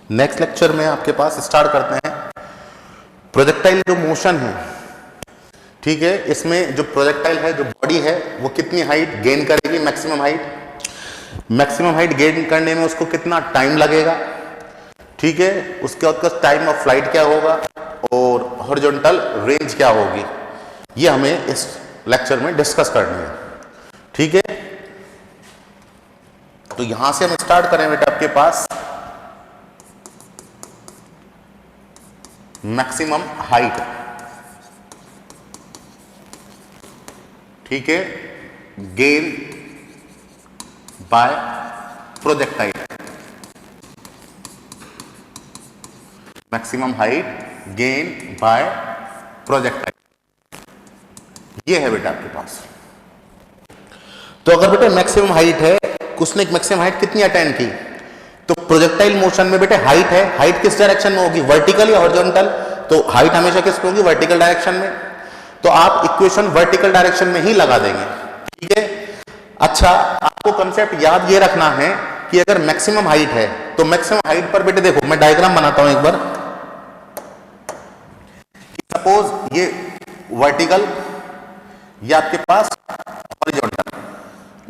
Next lecture में आपके पास start करते हैं प्रोजेक्टाइल जो मोशन है, ठीक है। इसमें जो प्रोजेक्टाइल है, जो बॉडी है, वो कितनी हाइट गेन करेगी, मैक्सिमम हाइट गेन करने में उसको कितना टाइम लगेगा, ठीक है। उसके बाद टाइम ऑफ फ्लाइट क्या होगा और हॉरिजॉन्टल रेंज क्या होगी, ये हमें इस लेक्चर में डिस्कस करनी है, ठीक है। तो यहां से हम स्टार्ट करें बेटा आपके पास मैक्सिमम हाइट, ठीक है, gain by projectile. Maximum height gain by projectile, ये है बेटा आपके पास। तो अगर बेटा मैक्सिमम हाइट है, उसने एक मैक्सिमम हाइट कितनी अटेन की, तो प्रोजेक्टाइल मोशन में बेटे हाइट है, हाइट किस डायरेक्शन में होगी, वर्टिकल या हॉरिजॉन्टल, तो हाइट हमेशा किस में होगी, वर्टिकल डायरेक्शन में। तो आप इक्वेशन वर्टिकल डायरेक्शन में ही लगा देंगे, ठीक है। अच्छा, आपको कंसेप्ट याद ये रखना है कि अगर मैक्सिमम हाइट है तो मैक्सिमम हाइट पर बेटे देखो, मैं डायग्राम बनाता हूं एक बार। सपोज ये वर्टिकल, ये आपके पास हॉरिजॉन्टल,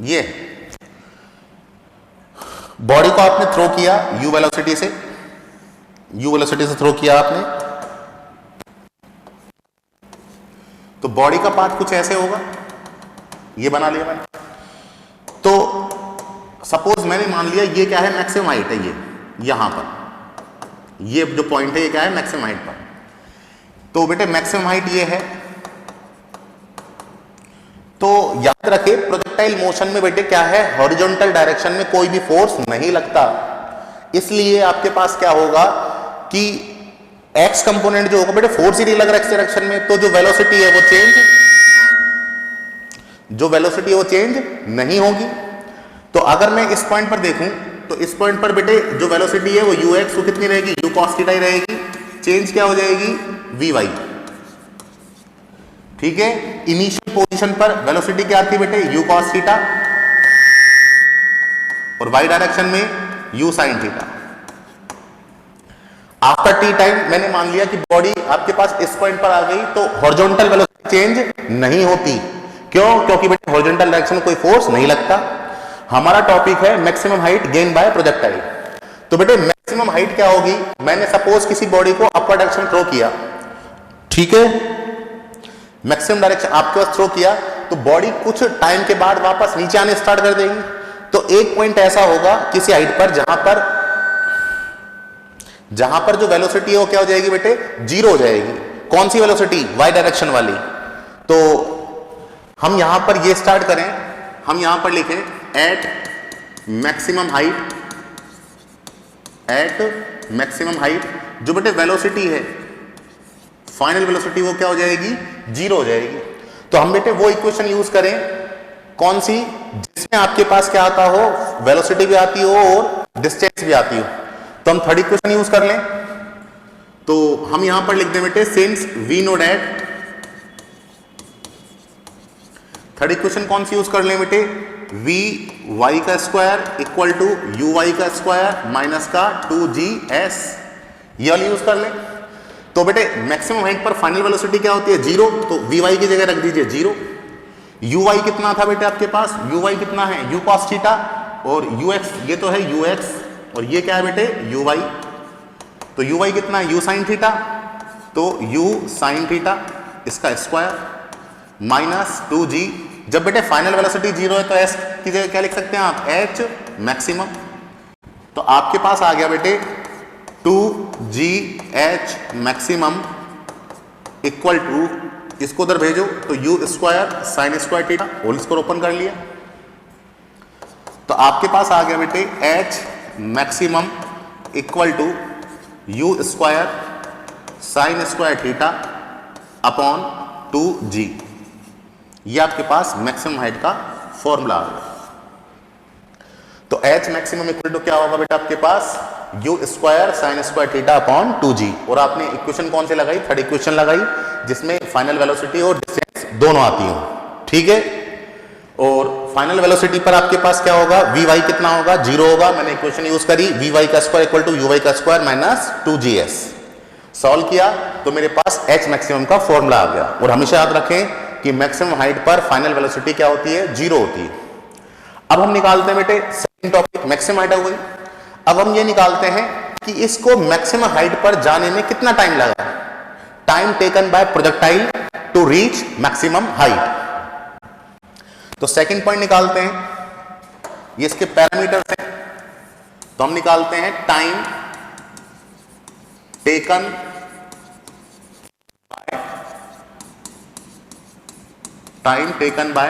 ये बॉडी को आपने थ्रो किया यू वेलोसिटी से, थ्रो किया आपने, तो बॉडी का पाथ कुछ ऐसे होगा, ये बना लिया मैंने। तो सपोज मैंने मान लिया ये क्या है, मैक्सिमम हाइट है, ये यहां पर ये जो पॉइंट है ये क्या है, मैक्सिमम हाइट पर। तो बेटे मैक्सिमम हाइट ये है। तो याद रखे प्रोजेक्टाइल मोशन में बेटे क्या है, हॉरिजॉन्टल डायरेक्शन में कोई भी फोर्स नहीं लगता, इसलिए आपके पास क्या होगा कि एक्स कंपोनेंट जो होगा बेटे फोर्स ही नहीं लग रहा एक्स डायरेक्शन में, तो जो वेलोसिटी है वो चेंज नहीं होगी। तो अगर मैं इस पॉइंट पर देखूं तो इस पॉइंट पर बेटे जो वेलोसिटी है वो यू एक्स, वो कितनी रहेगी, यू कॉस थीटा ही रहेगी। चेंज क्या हो जाएगी, वी वाई, ठीक है। इनिशियल पोजीशन पर वेलोसिटी क्या आती है बेटे, यू कॉस थीटा, और वाई डायरेक्शन में you sine theta. After T time मैंने मान लिया कि बॉडी आपके पास इस पॉइंट पर आ गई, तो हॉरिजॉन्टल वेलोसिटी चेंज नहीं होती। क्यों? क्योंकि बेटे हॉरिजॉन्टल डायरेक्शन में कोई फोर्स नहीं लगता। हमारा टॉपिक है maximum height gain by projectile. तो बेटे मैक्सिमम हाइट क्या होगी, मैंने सपोज किसी बॉडी को अपर डायरेक्शन थ्रो किया, ठीक है, मैक्सिमम डायरेक्शन आपके पास थ्रो किया, तो बॉडी कुछ टाइम के बाद वापस नीचे आने स्टार्ट कर देगी। तो एक पॉइंट ऐसा होगा किसी हाइट पर जहां पर जो वेलोसिटी है वो क्या हो जाएगी बेटे, जीरो हो जाएगी। कौन सी वेलोसिटी, वाई डायरेक्शन वाली। तो हम यहां पर ये स्टार्ट करें, हम यहां पर लिखें एट मैक्सिमम हाइट, जो बेटे वेलोसिटी है, फाइनल वेलोसिटी वो क्या हो जाएगी, जीरो हो जाएगी। तो हम बेटे वो इक्वेशन यूज करें, कौन सी, जिसमें आपके पास क्या आता हो, वेलोसिटी भी आती हो और डिस्टेंस भी आती हो। तो हम थर्ड इक्वेशन यूज कर लें। तो हम यहां पर लिख दें बेटे since we know that, third equation कौन सी यूज कर लें बेटे, वी वाई का square equal to U Y का स्क्वायर माइनस का 2g's, ये वाली यूज कर लें। तो बेटे मैक्सिमम हाइट पर फाइनल वेलोसिटी क्या होती है, जीरो, तो वी वाई की जगह रख दीजिए जीरो। यू वाई कितना था बेटे आपके पास, यू वाई कितना है, यू कॉस थीटा, और यू एक्स ये तो है यू एक्स, और ये क्या है बेटे यू वाई। तो यू वाई कितना है, यू साइन थीटा, तो यू साइन थीटा इसका स्क्वायर माइनस 2g। जब बेटे फाइनल वेलोसिटी जीरो है तो एस की जगह क्या लिख सकते हैं आप, एच मैक्सिमम। तो आपके पास आ गया बेटे 2gh मैक्सिमम इक्वल टू, इसको उधर भेजो तो U square sine square theta, whole square open कर लिया। तो आपके पास आ गया बेटे h maximum equal to U square sine square theta upon 2g। ये आपके पास मैक्सिमम हाइट का फॉर्मूला आ गया। तो h मैक्सिमम इक्वल टू क्या होगा बेटा आपके पास, u square sine square theta upon 2g। और आपने इक्वेशन कौन से लगाई, थर्ड इक्वेशन लगाई, जिसमें फाइनल वेलोसिटी और डिस्टेंस दोनों आती हो, ठीक है। और फाइनल वेलोसिटी पर आपके पास क्या होगा, वी वाई कितना होगा, 0 होगा। मैंने इक्वेशन यूज करी, वी वाई का square equal to U Y का स्क्वायर माइनस 2gS। सॉल्व किया तो मेरे पास एच मैक्सिमम का फॉर्मूला आ गया। और हमेशा याद रखें कि मैक्सिमम हाइट पर फाइनल वेलोसिटी क्या होती है, 0 होती है। अब हम निकालते हैं बेटे सेकंड टॉपिक, मैक्सिमम हाइट हो गई। अब हम ये निकालते हैं कि इसको मैक्सिमम हाइट पर जाने में कितना टाइम लगा, time taken by projectile to reach maximum height. तो सेकंड पॉइंट निकालते हैं, ये इसके पैरामीटर्स हैं। तो हम निकालते हैं time taken by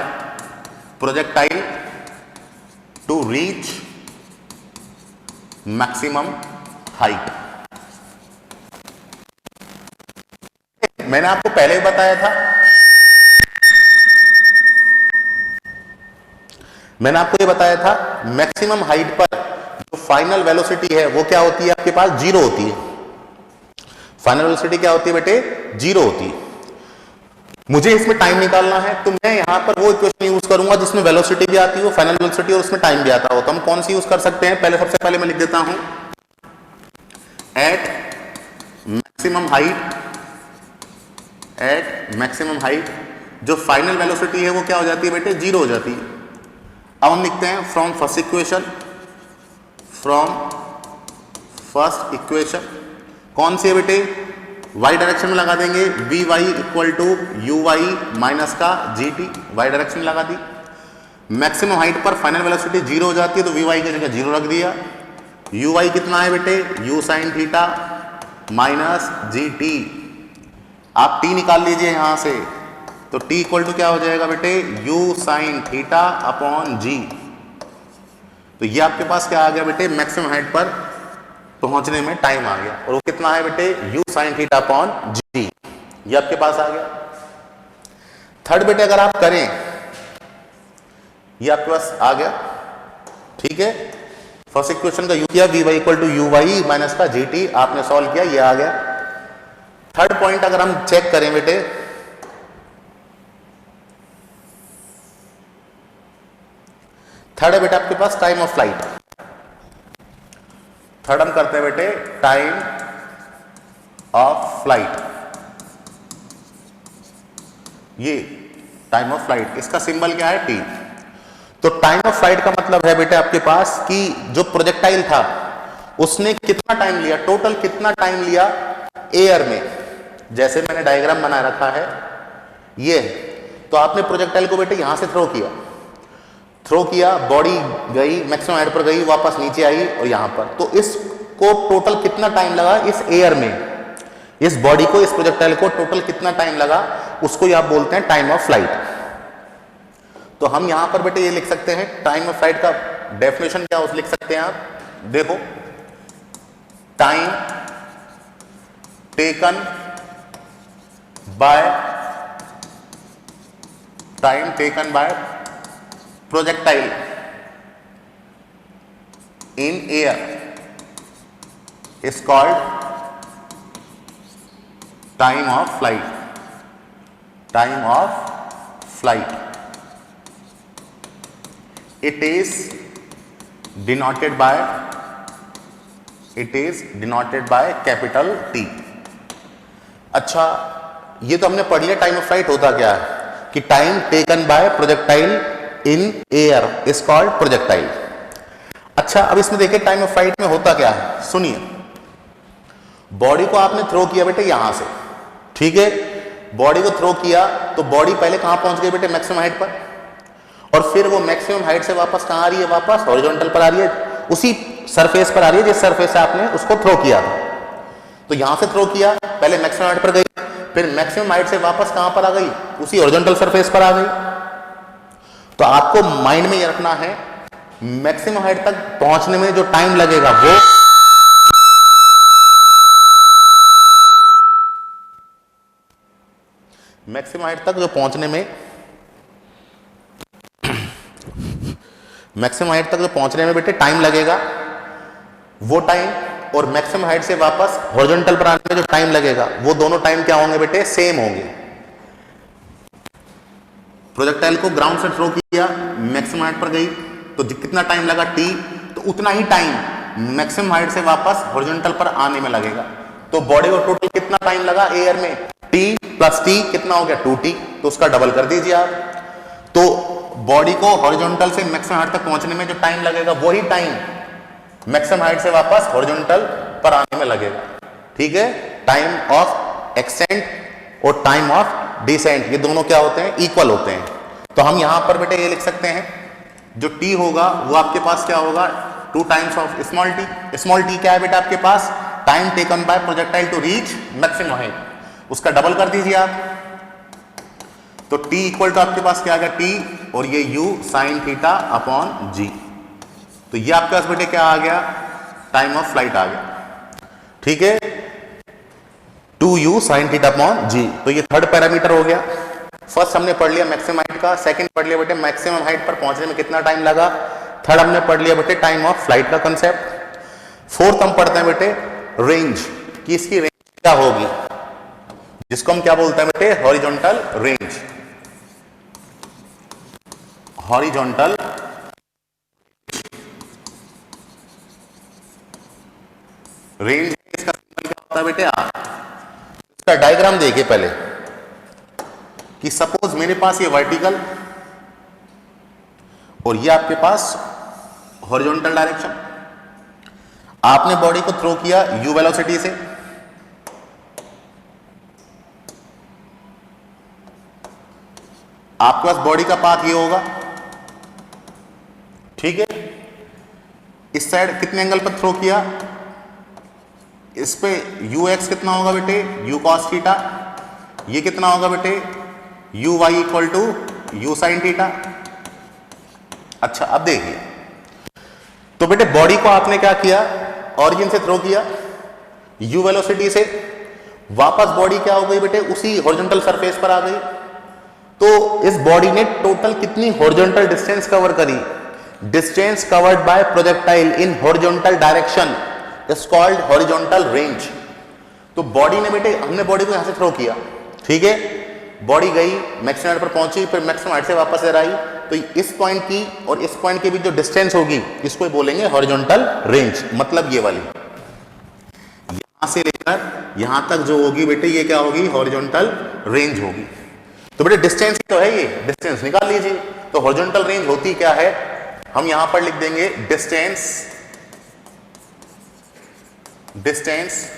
projectile to reach maximum height. मैंने आपको पहले ही बताया था, मैंने आपको ये बताया था मैक्सिमम हाइट पर जो फाइनल वेलोसिटी है वो क्या होती है, आपके पास 0 होती है। फाइनल वेलोसिटी क्या होती है बेटे, 0 होती है। मुझे इसमें टाइम निकालना है तो मैं यहां पर वो इक्वेशन यूज करूंगा जिसमें वेलोसिटी भी आती हो, फाइनल वेलोसिटी, और उसमें टाइम भी आता हो। तो हम कौन सी यूज कर सकते हैं, पहले सबसे पहले मैं लिख देता हूं एट मैक्सिमम हाइट जो फाइनल वेलोसिटी है वो क्या हो जाती है बेटे, 0 हो जाती है। अब हम लिखते हैं फ्रॉम फर्स्ट इक्वेशन कौन सी है बेटे, वाई डायरेक्शन में लगा देंगे, V Y equal to U Y minus का जी टी, वाई डायरेक्शन में लगा दी। मैक्सिमम हाइट पर फाइनल वेलोसिटी 0 हो जाती है तो वी वाई की जगह 0 रख दिया। यू वाई कितना है बेटे, you sine theta minus G T. आप टी निकाल लीजिए यहां से, तो t इक्वल टू क्या हो जाएगा बेटे, u साइन थीटा अपॉन जी। तो ये आपके पास क्या आ गया बेटे, मैक्सिमम हाइट पर पहुंचने में टाइम आ गया। और वो कितना है बेटे, u साइन थीटा अपॉन जी, ये आपके पास आ गया। थर्ड बेटे अगर आप करें, ये आपके पास आ गया, ठीक है। फर्स्ट इक्वेशन का यूज किया, V Y equal to U Y minus का जी टी, आपने सॉल्व किया, ये आ गया। थर्ड पॉइंट अगर हम चेक करें बेटे, थर्ड है बेटा आपके पास टाइम ऑफ फ्लाइट। थर्ड हम करते हैं बेटे टाइम ऑफ फ्लाइट। ये टाइम ऑफ फ्लाइट, इसका सिंबल क्या है, टी। तो टाइम ऑफ फ्लाइट का मतलब है बेटे आपके पास कि जो प्रोजेक्टाइल था उसने कितना टाइम लिया, टोटल कितना टाइम लिया एयर में। जैसे मैंने डायग्राम बना रखा है ये, तो आपने प्रोजेक्टाइल को बेटे यहां से थ्रो किया, बॉडी गई मैक्सिमम हाइट पर गई, वापस नीचे आई और यहां पर। तो इसको टोटल कितना टाइम लगा इस एयर में, इस बॉडी को, इस प्रोजेक्टाइल को टोटल कितना टाइम लगा, उसको आप बोलते हैं टाइम ऑफ फ्लाइट। तो हम यहां पर बेटे ये लिख सकते हैं, टाइम ऑफ फ्लाइट का डेफिनेशन क्या लिख सकते हैं आप, देखो, time taken by projectile in air is called time of flight. It is denoted by capital T. अच्छा, ये तो हमने पढ़ लिया टाइम ऑफ फ्लाइट होता क्या है, कि time taken by projectile in air is called projectile. अच्छा, अब इसमें देखिए टाइम ऑफ फ्लाइट में होता क्या है, सुनिए। बॉडी को आपने थ्रो किया बेटे यहां से, ठीक है, बॉडी को थ्रो किया तो बॉडी पहले कहां पहुंच गई बेटे, मैक्सिमम हाइट पर, और फिर वो मैक्सिमम हाइट से वापस कहां आ रही है, वापस हॉरिजॉन्टल पर आ रही है, उसी सरफेस पर आ रही है जिस सरफेस से आपने उसको थ्रो किया था। तो यहां से थ्रो किया, पहले मैक्सिमम हाइट पर गई, फिर मैक्सिमम हाइट से वापस कहां पर आ गई, उसी हॉरिजॉन्टल सरफेस पर आ गई। तो आपको माइंड में ये रखना है, मैक्सिमम हाइट तक पहुंचने में जो टाइम लगेगा वो मैक्सिमम हाइट तक जो पहुंचने में बेटे टाइम लगेगा, वो टाइम और मैक्सिमम हाइट से वापस हॉरिजॉन्टल पर आने में जो टाइम लगेगा, वो दोनों टाइम क्या होंगे बेटे, सेम होंगे। प्रोजेक्टाइल को ग्राउंड से थ्रो किया, मैक्सिमम हाइट पर गई, तो कितना टाइम लगा t, तो उतना ही टाइम मैक्सिमम हाइट से वापस हॉरिजॉन्टल पर आने में लगेगा। तो बॉडी को टोटल कितना टाइम लगा एयर में, t प्लस t कितना हो गया 2t, तो उसका डबल कर दीजिए आप। तो बॉडी को हॉरिजॉन्टल से मैक्सिमम हाइट तक पहुंचने में जो टाइम लगेगा वही टाइम मैक्सिमम हाइट से वापस हॉरिजॉन्टल पर आने में लगेगा। ठीक है, टाइम ऑफ एक्सेंट और टाइम ऑफ डिसेंट ये दोनों क्या होते हैं, इक्वल होते हैं। तो हम यहां पर बेटे ये लिख सकते हैं, जो t होगा वो आपके पास क्या होगा, 2 times of small t। Small t क्या है बेटा आपके पास, time taken by projectile to reach maximum height, उसका डबल कर दीजिए आप। तो t इक्वल टू आपके पास क्या आ गया, t और ये u sine theta upon g। तो ये आपके पास बेटे क्या आ गया, टाइम ऑफ फ्लाइट आ गया। ठीक है, 2u sine theta upon g। तो ये थर्ड पैरामीटर हो गया। फर्स्ट हमने पढ़ लिया मैक्सिमम हाइट का, सेकंड पढ़ लिया बेटे मैक्सिमम हाइट पर पहुंचने में कितना टाइम लगा, थर्ड हमने पढ़ लिया बेटे टाइम ऑफ फ्लाइट का कंसेप्ट। फोर्थ हम पढ़ते हैं बेटे रेंज, कि इसकी रेंज क्या होगी, जिसको हम क्या बोलते हैं बेटे, हॉरिजॉन्टल रेंज। हॉरिजॉन्टल रेंज इसका सिंबल क्या होता है बेटे, इसका डायग्राम देखिए पहले, कि सपोज मेरे पास ये वर्टिकल और ये आपके पास हॉरिजॉन्टल डायरेक्शन, आपने बॉडी को थ्रो किया u वेलोसिटी से, आपके पास बॉडी का पाथ ये होगा। ठीक है, इस साइड कितने एंगल पर थ्रो किया, इस पे ux कितना होगा बेटे, u cos थीटा, ये कितना होगा बेटे, uy equal to u sin theta. अच्छा अब देखिए, तो बेटे बॉडी को आपने क्या किया, ऑरिजिन से थ्रो किया u वेलोसिटी से, वापस बॉडी क्या हो गई बेटे, उसी हॉरिजॉन्टल सरफेस पर आ गई। तो इस बॉडी ने टोटल कितनी हॉरिजॉन्टल डिस्टेंस कवर करी, distance covered by projectile in horizontal direction is called horizontal range. तो बॉडी ने बेटे, हमने बॉडी को यहां से थ्रो किया, ठीक है, बॉडी गई मैक्सिमम हाइट पर पहुंची, फिर मैक्सिमम हाइट से वापस इधर आई, तो इस पॉइंट की और इस पॉइंट के बीच जो डिस्टेंस होगी इसको बोलेंगे हॉरिजॉन्टल रेंज। मतलब ये वाली यहां से लेकर यहां तक जो होगी बेटे, ये क्या होगी, हॉरिजॉन्टल रेंज होगी। तो बेटे डिस्टेंस तो है, ये डिस्टेंस निकाल लीजिए। तो हॉरिजॉन्टल रेंज होती क्या है, हम यहां पर लिख देंगे distance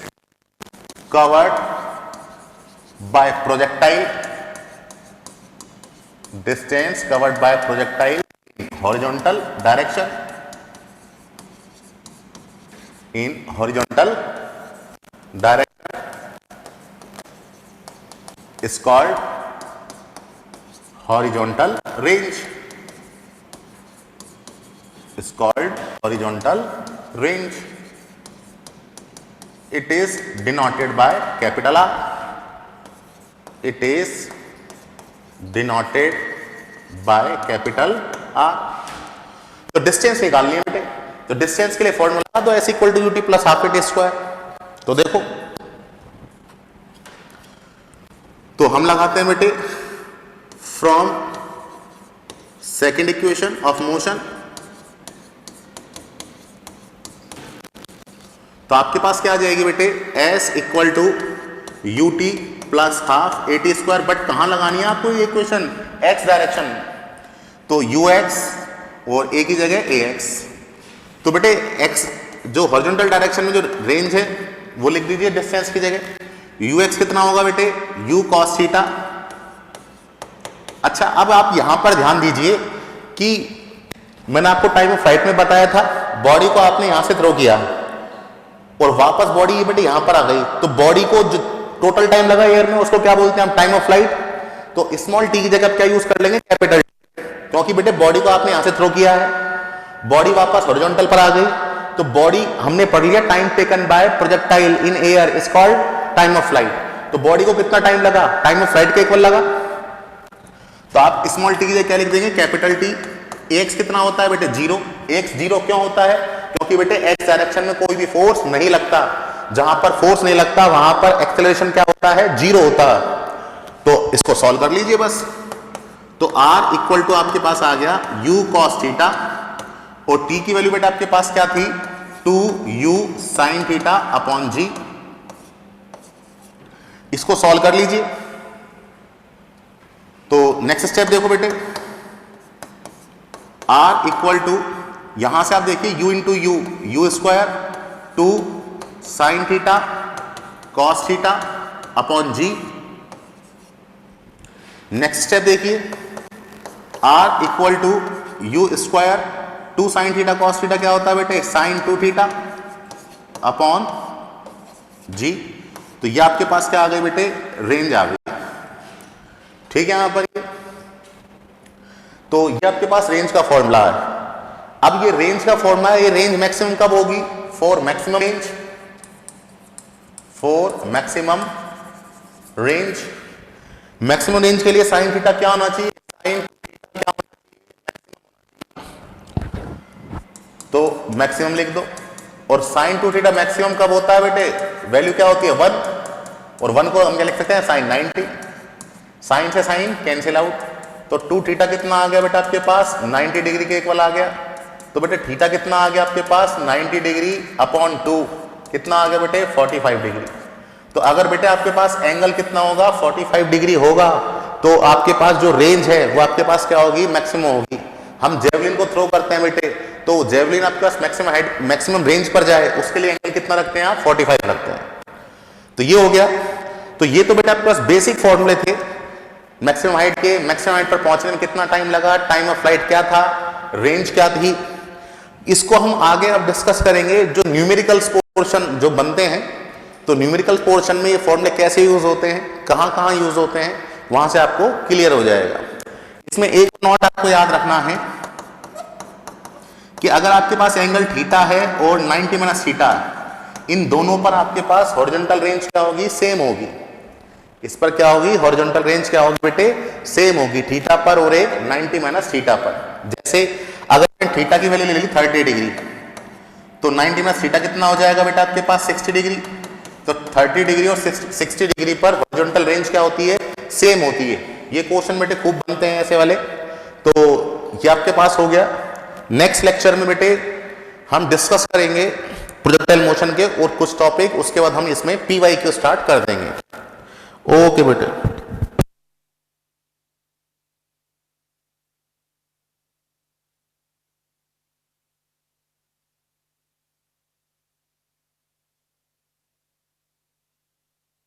covered by projectile, distance covered by projectile in horizontal direction, in horizontal direction is called horizontal range, is called horizontal range. It is denoted by capital R. It is denoted by capital R. तो distance निकालनी है बेटे, तो distance के लिए formula दो, s equal to u t plus half at square. तो देखो, तो हम लगाते हैं बेटे from second equation of motion, तो आपके पास क्या आ जाएगी बेटे, s equal to U T plus half A T square. But कहां लगानी है आपको ये इक्वेशन, x डायरेक्शन में, तो ux और a की जगह ax। तो बेटे x जो हॉरिजॉन्टल डायरेक्शन में जो रेंज है वो लिख दीजिए डिस्टेंस की जगह। ux कितना होगा बेटे, u cos थीटा। अच्छा अब आप यहां पर ध्यान दीजिए कि मैंने आपको टाइम ऑफ फ्लाइट में बताया था, बॉडी को आपने यहां से थ्रो किया और वापस बॉडी ये बेटे यहां पर आ गई, तो बॉडी को जो टोटल टाइम लगा एयर में उसको क्या बोलते हैं हम, टाइम ऑफ फ्लाइट। तो स्मॉल टी की जगह क्या यूज कर लेंगे, कैपिटल टी, क्योंकि बेटे बॉडी को आपने यहां से थ्रो किया है, बॉडी वापस हॉरिजॉन्टल पर आ गई, तो बॉडी हमने पढ़ लिया time taken by projectile in air is called time of flight. तो बॉडी को कितना टाइम लगा, टाइम ऑफ फ्लाइट के इक्वल लगा। तो आप स्मॉल टी की जगह क्या लिख देंगे, कैपिटल टी। एक्स कितना होता है बेटे, जीरो। एक्स जीरो क्यों होता है, क्योंकि बेटे एक्स डायरेक्शन में कोई भी फोर्स नहीं लगता, जहां पर फोर्स नहीं लगता वहां पर एक्सेलरेशन क्या होता है, जीरो होता है। तो इसको सॉल्व कर लीजिए बस। तो r इक्वल टू आपके पास आ गया u cos थीटा, और t की वैल्यू बेटा आपके पास क्या थी 2u sin theta upon g। इसको सॉल्व कर लीजिए। तो नेक्स्ट स्टेप देखो बेटे, r इक्वल टू यहां से आप देखिए u into U square 2 sine theta cos theta upon G. Next step देखिए, r equal to U square 2 sine theta cos theta क्या होता है बेटे साइन 2 थीटा अपॉन जी। तो ये आपके पास क्या आ गई बेटे रेंज आ गई। ठीक है यहां पर, तो ये आपके पास रेंज का फॉर्मूला है। अब ये रेंज का फॉर्मूला है, ये रेंज मैक्सिमम कब होगी for maximum range, for maximum range. Maximum range के लिए साइन थीटा क्या होना चाहिए, साइन क्या होना चाहिए, तो मैक्सिमम लिख दो। और साइन 2 थीटा मैक्सिमम कब होता है बेटे, वैल्यू क्या होती है 1, और 1 को हम क्या लिख सकते हैं साइन 90। साइन से साइन कैंसिल आउट, तो 2 थीटा कितना आ गया बेटा आपके पास 90 डिग्री के इक्वल आ गया। तो बेटे थीटा कितना आ गया आपके पास 90 डिग्री अपॉन 2 कितना आ गया बेटे 45 डिग्री। तो अगर बेटे आपके पास एंगल कितना होगा 45 डिग्री होगा, तो आपके पास जो रेंज है वो आपके पास क्या होगी मैक्सिमम होगी। हम जेवलिन को थ्रो करते हैं बेटे, तो जेवलिन आपके पास मैक्सिमम हाइट मैक्सिमम रेंज पर जाए उसके लिए एंगल कितना रखते हैं आप 45 रखते हैं। तो ये हो गया। तो ये तो बेटा आपके पास बेसिक फॉर्मूले थे मैक्सिमम हाइट के। मैक्सिमम हाइट पर पहुंचने में कितना टाइम लगा, टाइम ऑफ फ्लाइट क्या था, रेंज क्या थी, इसको हम आगे अब डिस्कस करेंगे। जो न्यूमेरिकल पोर्शन जो बनते हैं, तो न्यूमेरिकल पोर्शन में ये फॉर्मूले कैसे यूज होते हैं, कहां कहां यूज होते हैं, वहां से आपको क्लियर हो जाएगा। इसमें एक नोट आपको याद रखना है कि अगर आपके पास एंगल थीटा है और 90 माइनस थीटा है, इन दोनों पर आपके पास हॉरिजॉन्टल रेंज क्या होगी सेम होगी। इस पर क्या होगी हॉरिजॉन्टल रेंज क्या होगी बेटे सेम होगी, थीटा पर और एक 90 माइनस थीटा पर। जैसे अगर थीटा की वैल्यू ले ली 30 डिग्री, तो 90 माइनस थीटा कितना हो जाएगा बेटा आपके पास 60 डिग्री। तो 30 डिग्री और 60 डिग्री पर हॉरिजॉन्टल रेंज क्या होती है सेम होती है। ये क्वेश्चन बेटे खूब बनते हैं ऐसे वाले। तो ये आपके पास हो गया। नेक्स्ट लेक्चर में बेटे हम डिस्कस करेंगे प्रोजेक्टाइल मोशन के और कुछ टॉपिक, उसके बाद हम इसमें PYQ स्टार्ट कर देंगे। ओके बेटे।